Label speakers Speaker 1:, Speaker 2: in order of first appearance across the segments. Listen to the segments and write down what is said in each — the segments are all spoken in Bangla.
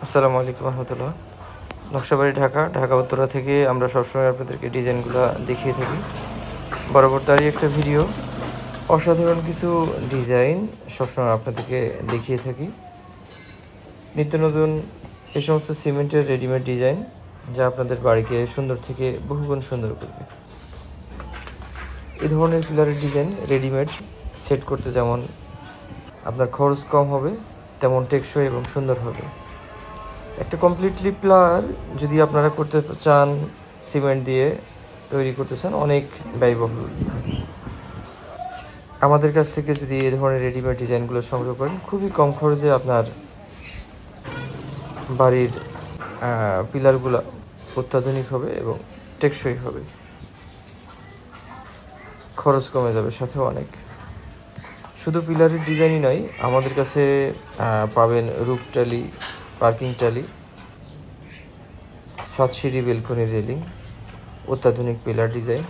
Speaker 1: আসসালামু আলাইকুম রহমতুল্লাহ। নকশাবাড়ি ঢাকা উত্তরা থেকে আমরা সবসময় আপনাদেরকে ডিজাইনগুলো দেখিয়ে থাকি। বরাবর তারই একটা ভিডিও, অসাধারণ কিছু ডিজাইন সবসময় আপনাদেরকে দেখিয়ে থাকি। নিত্য নতুন এই সমস্ত সিমেন্টের রেডিমেড ডিজাইন, যা আপনাদের বাড়িকে সুন্দর থেকে বহুগুণ সুন্দর করবে। এই ধরনের পিলারের ডিজাইন রেডিমেড সেট করতে যেমন আপনার খরচ কম হবে, তেমন টেকসই এবং সুন্দর হবে। একটা কমপ্লিটলি পিলার যদি আপনারা করতে চান, সিমেন্ট দিয়ে তৈরি করতে চান, অনেক ব্যয়বহুল। আমাদের কাছ থেকে যদি এই ধরনের রেডিমেড ডিজাইনগুলো সংগ্রহ করেন, খুবই কম খরচে আপনার বাড়ির পিলারগুলো অত্যাধুনিক হবে এবং টেকসই হবে, খরচ কমে যাবে সাথেও অনেক। শুধু পিলারের ডিজাইনই নয়, আমাদের কাছে পাবেন রুফ টালি, পার্কিং টালি, সাতসিঁড়ি বেলকনি রেলিং, অত্যাধুনিক পিলার ডিজাইন,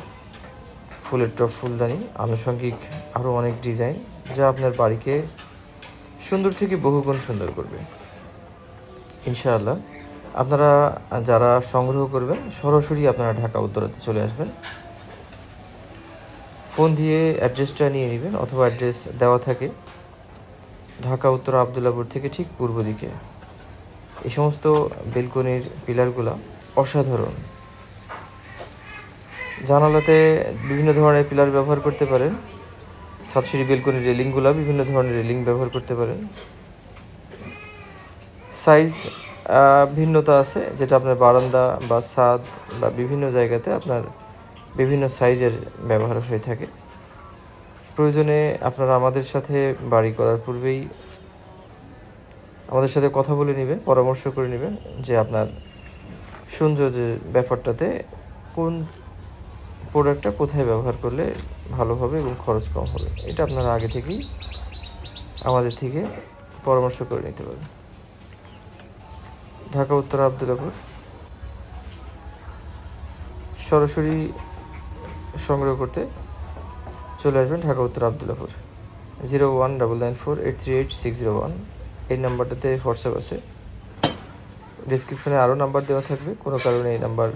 Speaker 1: ফুলের টপ ফুলদানি, আনুষঙ্গিক আরও অনেক ডিজাইন, যা আপনার বাড়িকে সুন্দর থেকে বহুগুণ সুন্দর করবে ইনশাআল্লাহ। আপনারা যারা সংগ্রহ করবেন, সরাসরি আপনারা ঢাকা উত্তরাতে চলে আসবেন। ফোন দিয়ে অ্যাড্রেসটা নিয়ে নেবেন, অথবা অ্যাড্রেস দেওয়া থাকে ঢাকা উত্তরা আবদুল্লাপুর থেকে ঠিক পূর্ব দিকে। এই সমস্ত বেলকনির পিলারগুলো অসাধারণ। জানালাতে বিভিন্ন ধরনের পিলার ব্যবহার করতে পারেন। সাতসিঁড়ি বেলকনির রেলিংগুলো বিভিন্ন ধরনের রেলিং ব্যবহার করতে পারেন। সাইজ ভিন্নতা আছে, যেটা আপনার বারান্দা বা ছাদ বা বিভিন্ন জায়গাতে আপনার বিভিন্ন সাইজের ব্যবহার হয়ে থাকে। প্রয়োজনে আপনারা আমাদের সাথে বাড়ি করার পূর্বেই আমাদের সাথে কথা বলে নেবেন, পরামর্শ করে নেবেন যে আপনার সৌন্দর্যের ব্যাপারটাতে কোন প্রোডাক্টটা কোথায় ব্যবহার করলে ভালো হবে এবং খরচ কম হবে। এটা আপনারা আগে থেকেই আমাদের থেকে পরামর্শ করে নিতে পারেন। ঢাকা উত্তর আবদুল্লাপুর, সরাসরি সংগ্রহ করতে চলে আসবেন ঢাকা উত্তর আবদুল্লাপুর। 019948380601 এই নাম্বারটাতে হোয়াটসঅ্যাপ আছে। ডিসক্রিপশনে আরও নাম্বার দেওয়া থাকবে, কোনো কারণে এই নাম্বার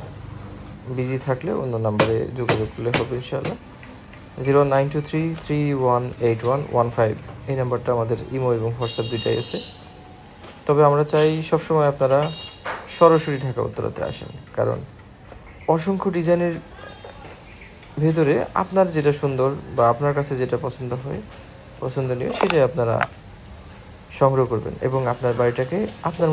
Speaker 1: বিজি থাকলে অন্য নাম্বারে যোগাযোগ করলে হবে ইনশাআল্লাহ। 09233181115 এই নাম্বারটা আমাদের ইমো এবং হোয়াটসঅ্যাপ দুইটাই আছে। তবে আমরা চাই সবসময় আপনারা সরাসরি ঢাকা উত্তরাতে আসেন, কারণ অসংখ্য ডিজাইনের ভেতরে আপনার যেটা সুন্দর বা আপনার কাছে যেটা পছন্দনীয়, সেটাই আপনারা সংগ্রহ করবেন এবং আপনার বাড়িটাকে আপনার